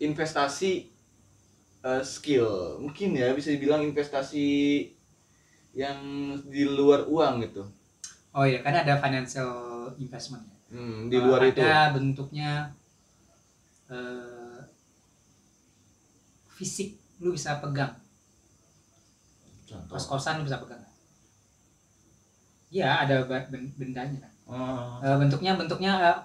investasi skill, mungkin ya bisa dibilang investasi yang di luar uang gitu. Oh iya, kan ada financial investment ya. Di luar itu. Ada bentuknya fisik, lu bisa pegang. Contoh. Kos-kosan lu bisa pegang. Iya, ada bendanya kan. Bentuknya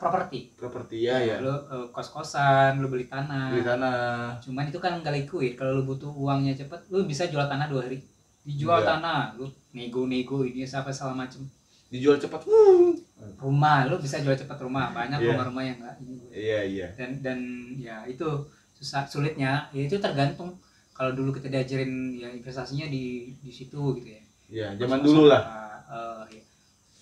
properti. Properti ya ya. Lu kos-kosan, lu beli tanah. Beli tanah. Cuman itu kan nggak liquid. Kalau lu butuh uangnya cepet, lu bisa jual tanah 2 hari. Dijual tanah, lu nego ini apa segala macem. Dijual cepat. Rumah, lu bisa jual cepat rumah. Banyak rumah-rumah yang nggak ini. Iya. Dan ya itu sulitnya. Ya, itu tergantung. Kalau dulu kita diajarin ya investasinya di situ gitu ya. Iya, zaman dulu lah.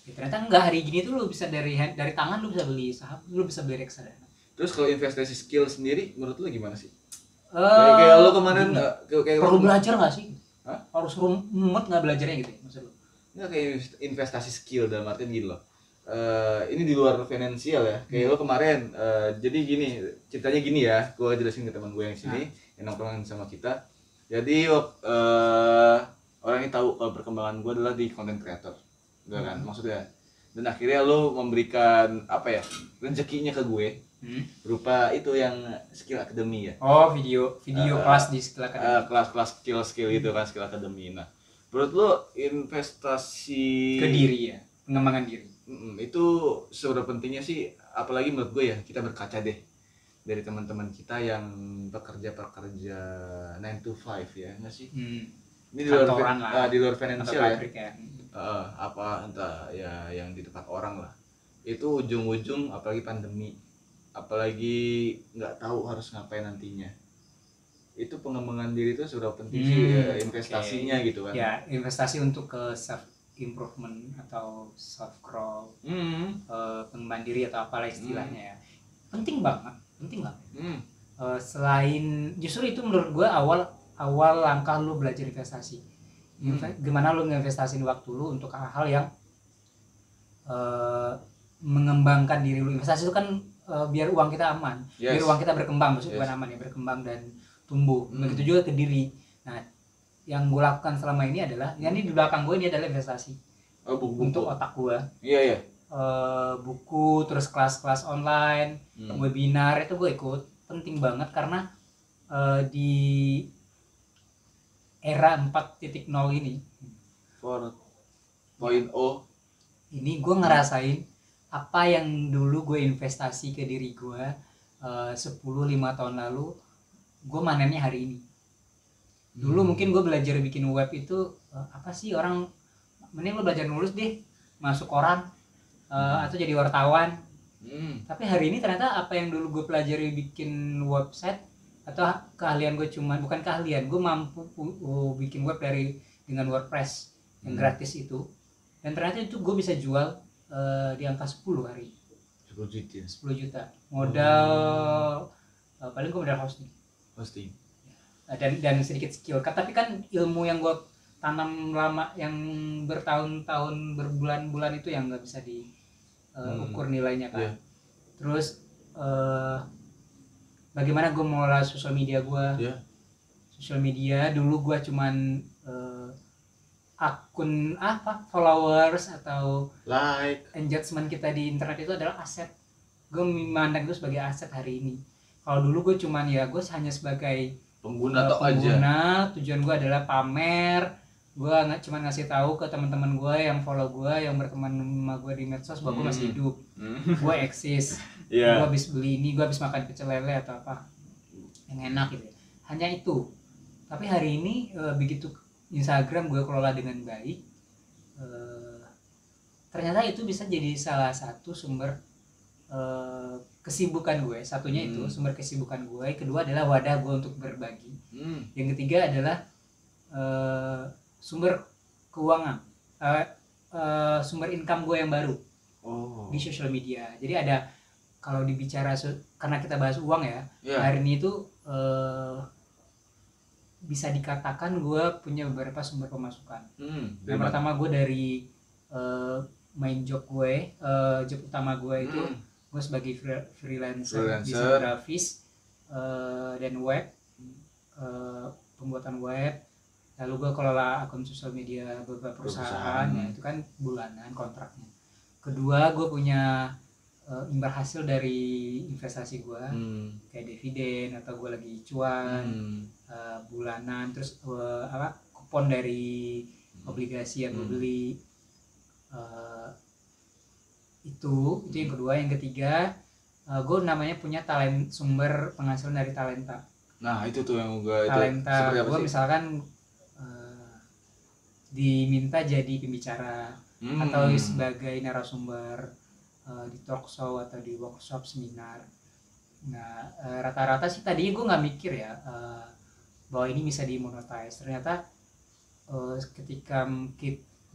Ya, ternyata enggak, hari gini tuh lu bisa dari tangan lu bisa beli saham, lu bisa beli reksadana. Terus kalau investasi skill sendiri menurut lu gimana sih? Kayak lu kemarin kayak perlu belajar nggak sih? Hah? Harus rumet nggak belajarnya gitu ya maksud lu? Nggak, kayak investasi skill dalam artian gini loh. Ini di luar finansial ya. Kayak lo kemarin jadi gini, ceritanya gini ya. Gue jelasin ke teman gue yang sini, yang nongkrong sama kita. Jadi orang ini tahu kalau perkembangan gue adalah di content creator. Udah kan maksudnya. Dan akhirnya lo memberikan apa ya? Rezekinya ke gue. Berupa itu yang skill academy ya. Oh, video kelas di skill academy. Kelas skill itu kan, skill academy. Nah, menurut lo investasi ke diri ya, pengembangan diri. Itu seberapa pentingnya sih, apalagi menurut gue ya, kita berkaca deh dari teman-teman kita yang bekerja 9 to 5 ya, nggak sih? Ini di luar finansial ya. Apa entah ya yang di tempat orang lah. Itu ujung-ujung apalagi pandemi, apalagi nggak tahu harus ngapain nantinya. Itu pengembangan diri itu seberapa penting sih investasinya gitu kan? Ya, investasi untuk ke self improvement atau self growth, pengembangan diri atau apalah istilahnya ya, penting banget. Selain justru itu menurut gue awal langkah lu belajar investasi. Gimana lu nginvestasiin waktu lu untuk hal-hal yang mengembangkan diri lu. Investasi itu kan biar uang kita aman, biar uang kita berkembang, maksudnya bukan aman ya, berkembang dan tumbuh. Begitu juga ke diri. Nah, yang gue lakukan selama ini adalah, ini di belakang gue ini adalah investasi. Buku. Untuk otak gue. Iya. Buku, terus kelas-kelas online, webinar itu gue ikut. Penting banget karena di era 4.0 ini 4.0 ini gue ngerasain apa yang dulu gue investasi ke diri gue 10-5 tahun lalu, gue manennya hari ini. Dulu mungkin gue belajar bikin web itu apa sih, orang mending lo belajar nulis deh, masuk koran atau jadi wartawan. Tapi hari ini ternyata apa yang dulu gue pelajari bikin website atau keahlian gue bukan keahlian, gue mampu bikin web dengan WordPress yang gratis itu, dan ternyata itu gue bisa jual di angka 10 hari. 10 juta. Modal paling gue modal hosting. Dan sedikit skill. Tapi kan ilmu yang gue tanam lama yang bertahun-tahun, berbulan-bulan itu yang nggak bisa diukur nilainya kan. Terus bagaimana gue mengelola sosial media gue. Sosial media dulu gue cuman akun followers atau like, engagement kita di internet itu adalah aset. Gue memandang itu sebagai aset hari ini. Kalau dulu gue cuman gue hanya sebagai pengguna. Tujuan gue adalah pamer. Gue cuma ngasih tahu ke teman-teman gue yang follow gue, yang berteman sama gue di medsos bahwa gue masih hidup, gue eksis, gue habis beli ini, gue habis makan pecel lele atau apa yang enak gitu. Hanya itu. Tapi hari ini begitu Instagram gue kelola dengan baik, ternyata itu bisa jadi salah satu sumber kesibukan gue. Satunya itu sumber kesibukan gue, kedua adalah wadah gue untuk berbagi, yang ketiga adalah sumber keuangan, sumber income gue yang baru di sosial media. Jadi ada, kalau dibicara karena kita bahas uang ya, hari ini itu bisa dikatakan gue punya beberapa sumber pemasukan. Yang pertama gue dari main job gue, job utama gue itu gue sebagai freelancer desain grafis. dan web, pembuatan web. Lalu gue kelola akun sosial media beberapa perusahaan. Ya itu kan bulanan kontraknya. Kedua, gue punya imbal hasil dari investasi gue, kayak dividen atau gue lagi cuan bulanan, terus kupon dari obligasi yang gue beli. Itu yang kedua. Yang ketiga, gue namanya punya sumber penghasilan dari talenta. Nah itu tuh yang gue talenta. Gue misalkan diminta jadi pembicara atau sebagai narasumber di talk show atau di workshop seminar. Nah rata-rata sih tadinya gue nggak mikir ya bahwa ini bisa dimonetize. Ternyata ketika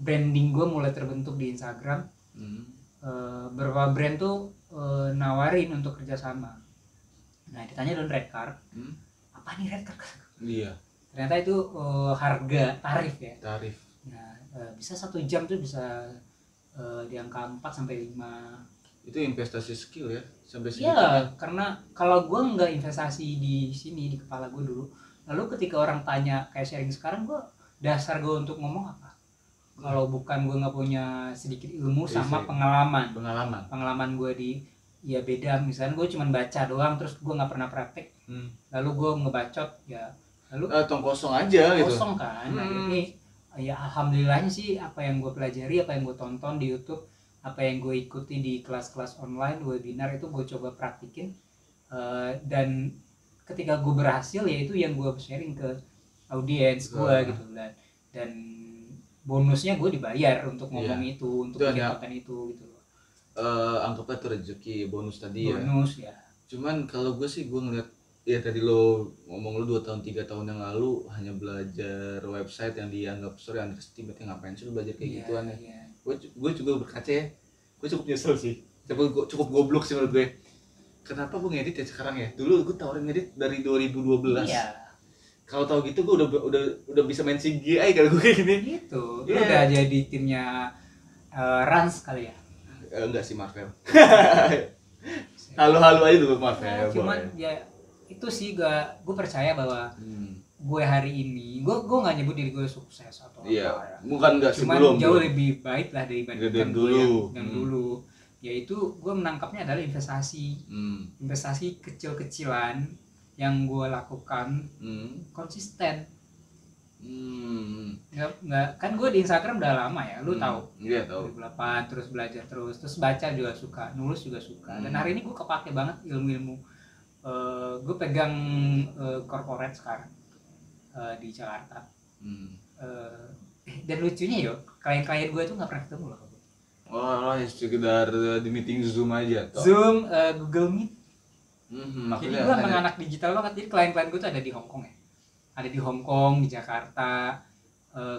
branding gue mulai terbentuk di Instagram, beberapa brand tuh nawarin untuk kerjasama. Nah ditanya dong red card, apa nih red card? Iya. Ternyata itu tarif ya. Tarif. Nah bisa 1 jam tuh bisa di angka 4 sampai 5. Itu investasi skill ya sampai segitu. Iya, karena kalau gue nggak investasi di sini di kepala gue dulu, lalu ketika orang tanya kayak sharing sekarang, gue dasar gue untuk ngomong apa? Kalau bukan gue nggak punya sedikit ilmu sama pengalaman gue di ya beda. Misalnya gue cuma baca doang terus gue nggak pernah praktek, lalu gue ngebacot ya lalu tong kosong aja gitu. Kosong kan. Nah ini ya alhamdulillahnya sih apa yang gue pelajari, apa yang gue tonton di YouTube, apa yang gue ikuti di kelas-kelas online, webinar itu gue coba praktikin, dan ketika gue berhasil ya itu yang gue sharing ke audiens gue gitu. Dan bonusnya gue dibayar untuk ngomong itu, untuk bikin konten itu gitu loh. Anggaplah itu rezeki bonus tadi ya. Bonus ya. Cuman kalau gue sih gue ngeliat ya tadi lo ngomong lo 2 tahun 3 tahun yang lalu hanya belajar website yang dianggap sorry underestimate, ngapain sih lo belajar kayak gituan ya. Gue juga berkaca ya, gue cukup nyesel sih, cukup goblok sih menurut gue. Kenapa gue ngedit ya sekarang ya? Dulu gue tawarin ngedit dari 2012. Iya. Kalau tahu gitu gue udah bisa main CGI kalau gue kayak gini. Gitu. Lu udah jadi timnya Rans kali ya? Enggak sih, Marvel. Halo-halo aja tuh Marvel. Cuman ya itu sih gue percaya bahwa gue hari ini gue nggak nyebut diri gue sukses atau apa ya. Bukan nggak sebelum. Cuman jauh lebih baik lah dibandingkan gue yang dulu. Yaitu gue menangkapnya adalah investasi kecil-kecilan yang gue lakukan konsisten. Nggak kan gue di Instagram udah lama ya, lu tahu? Iya tahu. 2008 terus belajar terus baca juga suka, nulis juga suka. Dan hari ini gue kepake banget ilmu-ilmu. Gue pegang corporate sekarang di Jakarta. Dan lucunya yo, klien-klien gue tuh nggak pernah ketemu loh. Oh, sekedar di meeting Zoom aja toh. Zoom, Google Meet. Jadi gue emang anak digital banget. Jadi klien-klien gue tuh ada di Hong Kong ya. Ada di Hong Kong, di Jakarta,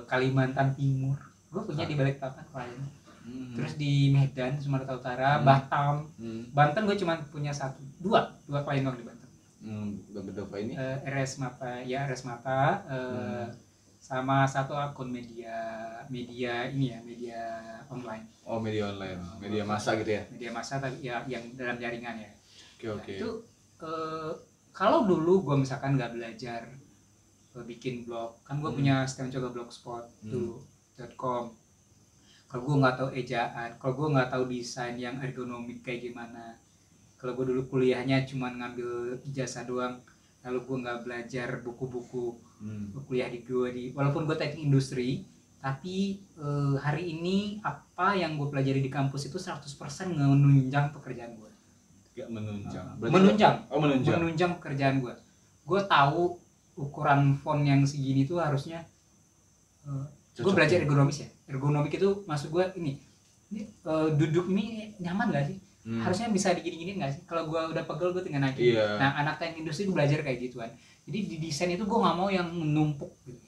Kalimantan Timur. Gue punya di Balikpapan klien. Terus di Medan, Sumatera Utara, Batam. Banten gue cuma punya dua klien doang di Banten. Berapa ini? RS Mata, sama satu akun media ini ya, media online. Oh, media online, media massa gitu ya? Media massa ya, yang dalam jaringan ya. Oke. Itu kalau dulu gue misalkan nggak belajar bikin blog, kan gue punya sistem coba blogspot dulu.com. Kalau gue nggak tahu ejaan, kalau gue nggak tahu desain yang ergonomik kayak gimana, kalau gue dulu kuliahnya cuma ngambil ijazah doang, lalu gue nggak belajar buku-buku kuliah walaupun gue teknik industri, tapi hari ini apa yang gue pelajari di kampus itu 100% menunjang pekerjaan gue. Gak menunjang pekerjaan gue. Gue tahu ukuran font yang segini tuh harusnya gue belajar ergonomis ya. Ergonomik itu maksud gue ini duduk ini nyaman gak sih? Harusnya bisa digini-gini nggak sih? Kalau gue udah pegel gue tinggal naik. Nah anak teknik industri gue belajar kayak gituan. Jadi di desain itu gue nggak mau yang menumpuk gitu.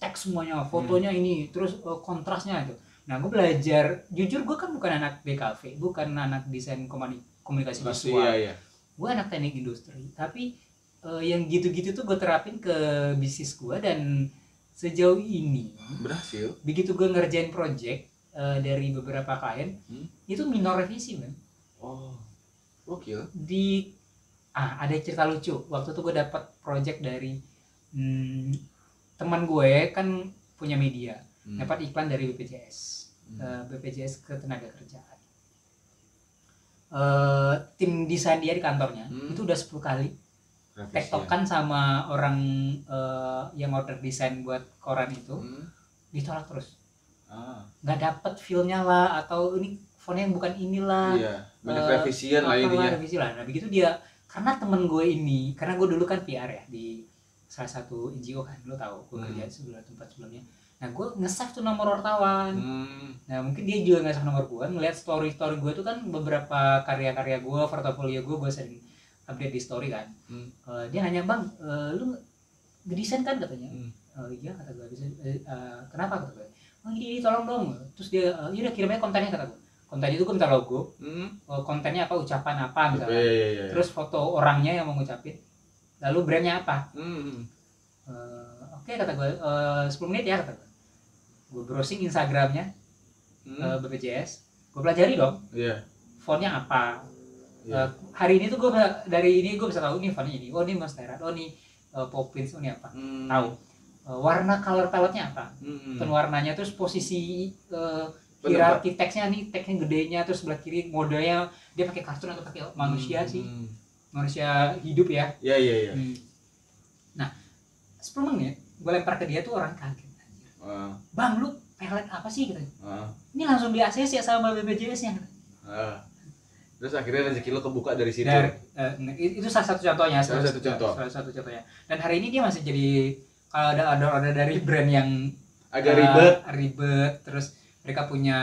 Teks semuanya, fotonya ini, terus kontrasnya itu. Nah gue belajar, jujur gue kan bukan anak BKV, bukan anak desain komunikasi visual. Gue anak teknik industri. Tapi yang gitu-gitu tuh gue terapin ke bisnis gue, dan sejauh ini berhasil. Begitu gue ngerjain project dari beberapa klien, itu minor revisi kan. Oh, oke. Di Ada cerita lucu. Waktu itu gue dapat project dari teman gue kan punya media, dapat iklan dari BPJS, BPJS Ketenagakerjaan. Tim desain dia di kantornya itu udah 10 kali tektokan sama orang yang order desain buat koran itu, ditolak terus. Nggak dapet feel-nya lah, atau ini fontnya yang bukan inilah. Iya, banyak revisian lah intinya. Revisi lah. Nah begitu dia, karena temen gue ini, karena gue dulu kan PR ya di salah satu NGO kan, lo tau gue kerja sebelah tempat sebelumnya. Nah gue nge-save tuh nomor wartawan. Nah mungkin dia juga nge-save nomor gue, ngeliat story gue tuh kan beberapa karya-karya gue, portofolio gue sering update di story kan. Dia nanya, bang, lu ngedesain kan katanya. Iya kata gue, kenapa kata gue, oh ini tolong dong. Terus dia, yaudah kirim aja kontennya kata gue. Kontennya itu gue minta logo, kontennya apa, ucapan apa misalnya. Terus foto orangnya yang mau ngucapin, lalu brandnya apa. Oke kata gue, 10 menit ya kata gue. Gue browsing Instagramnya BPJS, gue pelajari dong, fontnya apa. Hari ini tuh gue dari ini gue bisa tahu ini fontnya ini, oh ini Monstera, oh ini Poppins, oh ini apa, tahu. Warna color palette-nya apa, penwarnanya, terus posisi hierarki teksnya nih, teksnya gedenya, terus sebelah kiri modenya dia pakai kartun atau pakai manusia sih, manusia hidup ya. Iya. Nah 10 menit gue lempar ke dia tuh orang kaget. Bang lu pelet apa sih gitu. Ini langsung di ACC sama BPJS nya. Terus akhirnya rezeki lo kebuka dari situ. Itu salah satu contohnya. Salah satu contohnya. Dan hari ini dia masih jadi, kalau ada dari brand yang agak ribet, terus mereka punya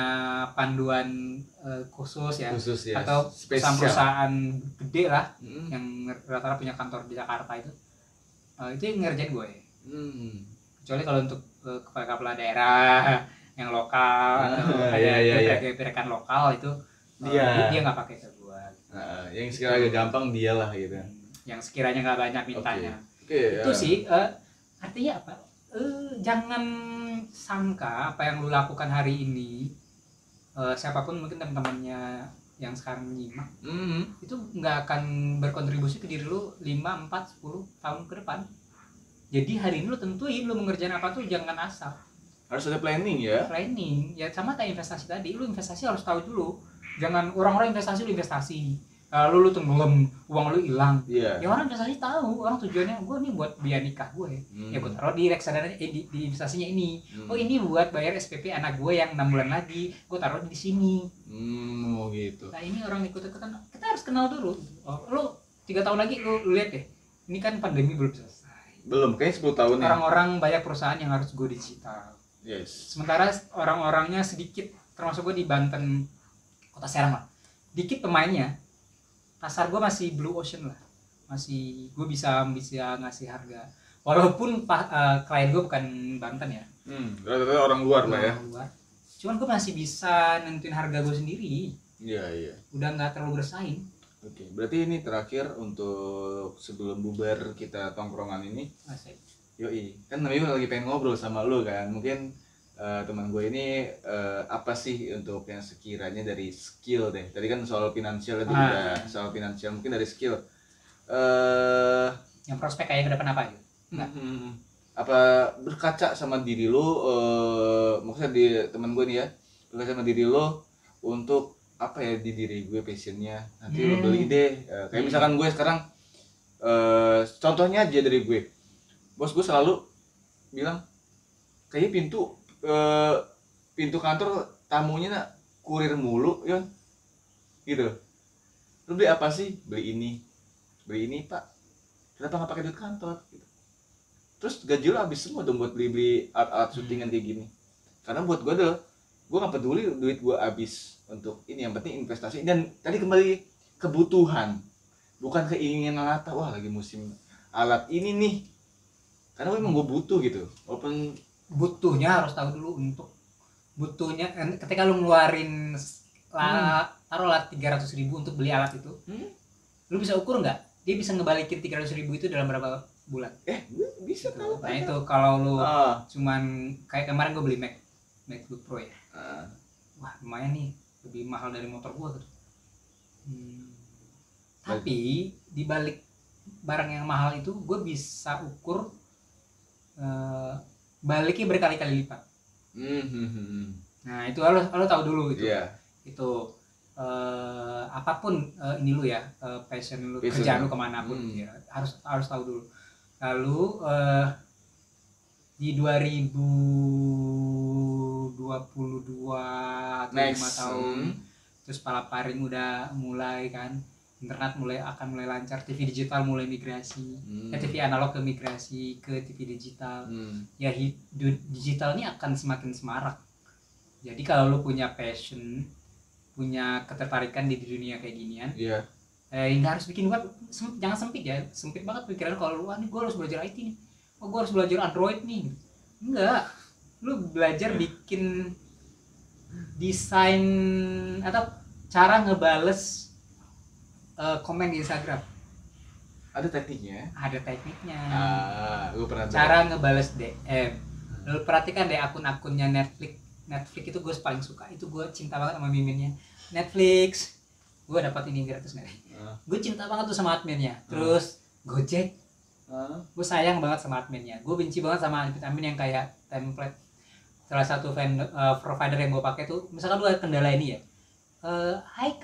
panduan khusus ya, atau perusahaan gede lah yang rata-rata punya kantor di Jakarta itu yang ngerjain gue. Kecuali kalau untuk kepala daerah yang lokal atau ada gerakan lokal itu dia nggak pakai ke gue. Yang sekiranya agak gampang dia lah gitu. Yang sekiranya nggak banyak mintanya. Itu sih artinya apa? Jangan sangka apa yang lu lakukan hari ini, siapapun mungkin teman-temannya yang sekarang menyimak, itu nggak akan berkontribusi ke diri lu 5, 4, 10 tahun ke depan. Jadi hari ini lu tentuin lu mengerjakan apa tuh, jangan asal. Harus ada planning ya. Planning ya, sama kayak investasi tadi, lu investasi harus tahu dulu. Jangan orang-orang investasi lu investasi, lalu lu tenggelam, uang lu hilang. Ya orang investasi tahu, orang tujuannya gue nih buat biaya nikah gue, ya gue taruh di reksadana, di investasinya ini. Oh ini buat bayar SPP anak gue yang 6 bulan lagi, gue taruh di sini. Gitu. Nah ini orang ikut-ikutan, kita harus kenal dulu. Lu 3 tahun lagi lu lihat deh, ini kan pandemi belum selesai. Belum, kayaknya 10 tahun ya. Orang-orang banyak perusahaan yang harus go digital. Sementara orang-orangnya sedikit, termasuk gue di Banten, Kota Serang lah, dikit pemainnya. Pasar gue masih blue ocean lah, masih gue bisa ngasih harga, walaupun klien gue bukan Banten ya, rata-rata orang luar lah ya. Cuman gue masih bisa nentuin harga gue sendiri. Iya. Udah nggak terlalu bersaing. Oke, berarti ini terakhir untuk sebelum bubar kita tongkrongan ini. Asik. Yoi, kan namanya lagi pengen ngobrol sama lu kan, mungkin teman gue ini apa sih untuk yang sekiranya dari skill deh. Tadi kan soal finansial itu udah soal finansial, mungkin dari skill. Yang prospek kayak ke depan apa gitu? Apa berkaca sama diri lo, maksudnya di teman gue nih ya, berkaca sama diri lo untuk apa ya, di diri gue passionnya nanti lo beli deh. Kayak misalkan gue sekarang, contohnya aja dari gue, bos gue selalu bilang kayaknya pintu kantor tamunya kurir mulu Yon, gitu. Lu beli apa sih? Beli ini pak, kenapa nggak pakai duit kantor gitu. Terus gaji lu habis semua dong buat beli alat syutingan kayak gini. Karena buat gue gue nggak peduli duit gue habis untuk ini, yang penting investasi. Dan tadi kembali kebutuhan, bukan keinginan alat. Wah lagi musim alat ini nih, karena emang gue butuh gitu. Walaupun butuhnya harus tahu dulu. Untuk butuhnya ketika lu ngeluarin taruhlah 300.000 untuk beli alat itu, lu bisa ukur nggak dia bisa ngebalikin 300.000 itu dalam berapa bulan? Bisa tahu. Nah itu kalau lu cuman kayak kemarin gue beli MacBook Pro ya, wah lumayan nih, lebih mahal dari motor gue gitu. Tapi di balik barang yang mahal itu gue bisa ukur baliknya berkali-kali lipat. Nah itu lo tahu dulu gitu. Itu apapun ini lu ya, passion lu, kerjaan lu kemanapun ya, harus tahu dulu. Lalu di 2022 atau 5 tahun terus palaparing udah mulai kan, internet akan mulai lancar, TV digital mulai migrasi, TV analog ke migrasi ke TV digital. Ya digital ini akan semakin semarak. Jadi kalau lu punya passion, punya ketertarikan di dunia kayak ginian, nggak harus bikin web, jangan sempit ya, sempit banget pikiran kalau lu, nih gue harus belajar IT nih, gue harus belajar Android nih. Enggak, lu belajar bikin desain atau cara ngebales komen di Instagram. Ada tekniknya? Ada tekniknya. Gue pernah cara ngebales DM. Lu perhatikan deh akun-akunnya Netflix itu gue paling suka, itu gue cinta banget sama miminnya. Netflix, gue dapat ini gratis nih. Gue cinta banget tuh sama adminnya. Terus Gojek, gue sayang banget sama adminnya. Gue benci banget sama admin yang kayak template. Salah satu provider yang gue pakai tuh, misalkan lu ada kendala ini ya, hai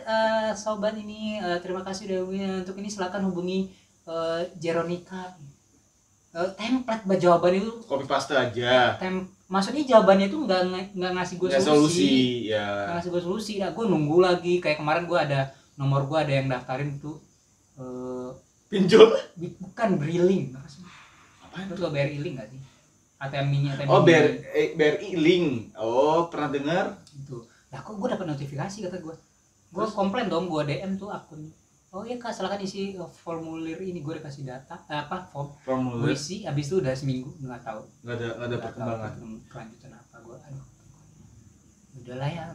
sobat ini, terima kasih udah untuk ini, silakan hubungi Jeronika. Template jawaban itu copy paste aja. Maksudnya jawabannya itu nggak ngasih gue solusi. Ya. Nggak ngasih gue solusi. Nah, gue nunggu lagi. Kayak kemarin gue ada nomor gue ada yang daftarin tuh. Pinjol? Bukan, Briling. Apaan? Lu tau BRI Link nggak sih? ATM mini. Oh, BRI Link. Oh, pernah dengar? Itu. Nah, kok gue dapat notifikasi kata gue. Gue komplain dong, gue DM tuh akun. Oh iya kak, silakan isi formulir ini. Gue dikasih data formulir. Gue isi, abis itu udah seminggu nggak tahu. Nggak ada perkembangan. Kelanjutan apa gue? Aduh, udahlah ya.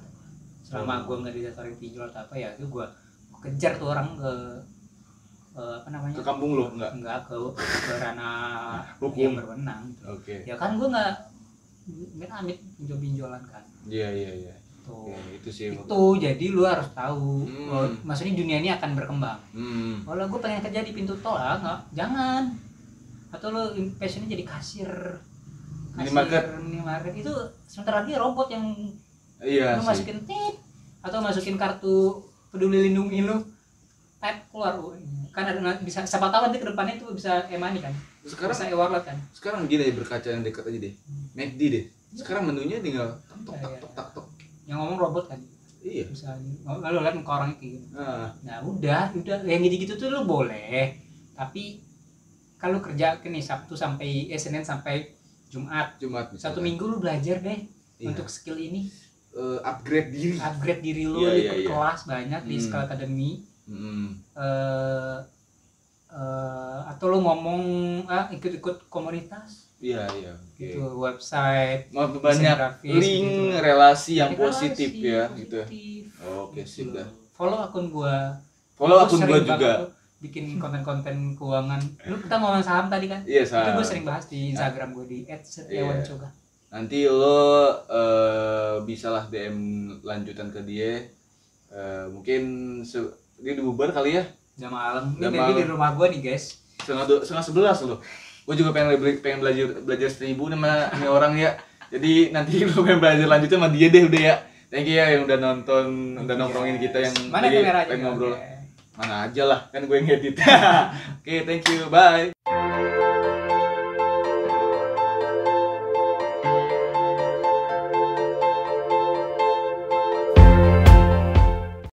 Selama gue nggak didaftarin pinjol atau apa ya, itu gue kejar tuh orang ke apa namanya? Ke kampung lo nggak? Nggak, ke ranah hukum yang berwenang. Oke. Ya kan gue nggak amit pinjol-pinjolan kan. Iya. Tuh. Itu sih. Itu jadi lu harus tahu. Maksudnya dunia ini akan berkembang. Kalau gue pengen kerja di pintu tol, nggak, jangan. Atau lu passionnya jadi kasir minimarket itu sebentar lagi robot yang lu masukin tip atau masukin kartu peduli lindungi lu, tap keluar. Kan ada, bisa, siapa tahu nanti ke depannya itu bisa e-money kan. Sekarang bisa e-wallet kan. Sekarang gini, berkaca yang dekat aja deh. McD deh. Sekarang menunya tinggal tok. Yang ngomong robot kan. Iya. Misalnya, lalu lihat muka orang itu. Nah, udah yang gitu-gitu tuh lu boleh. Tapi kalau kerja ke nih Sabtu sampai Senin sampai Jumat misalnya. 1 minggu lu belajar deh untuk skill ini. Upgrade diri lu, ikut kelas banyak di Scale Academy. Atau lu ngomong ikut komunitas. Iya. Gitu, website, banyak link gitu. Relasi yang positif ya gitu. Oke, sip dah. Follow akun gua juga. Bikin konten-konten keuangan. Lu kita ngomong saham tadi kan? Iya, saham. Itu gua sering bahas di Instagram gua di @setiawancoga. Nanti lo bisalah DM lanjutan ke dia. Mungkin dia di Uber kali ya. Jam malam. Ini di rumah gua nih, guys. Setengah 11 lo. Gue juga pengen belajar 1000 sama ini orang ya. Jadi nanti lo pengen belajar lanjutnya sama dia deh udah ya. Thank you ya yang udah nonton, udah nongkrongin kita yang mana kameranya pengen ngobrol. Mana aja lah, kan gue yang edit. Oke, thank you, bye.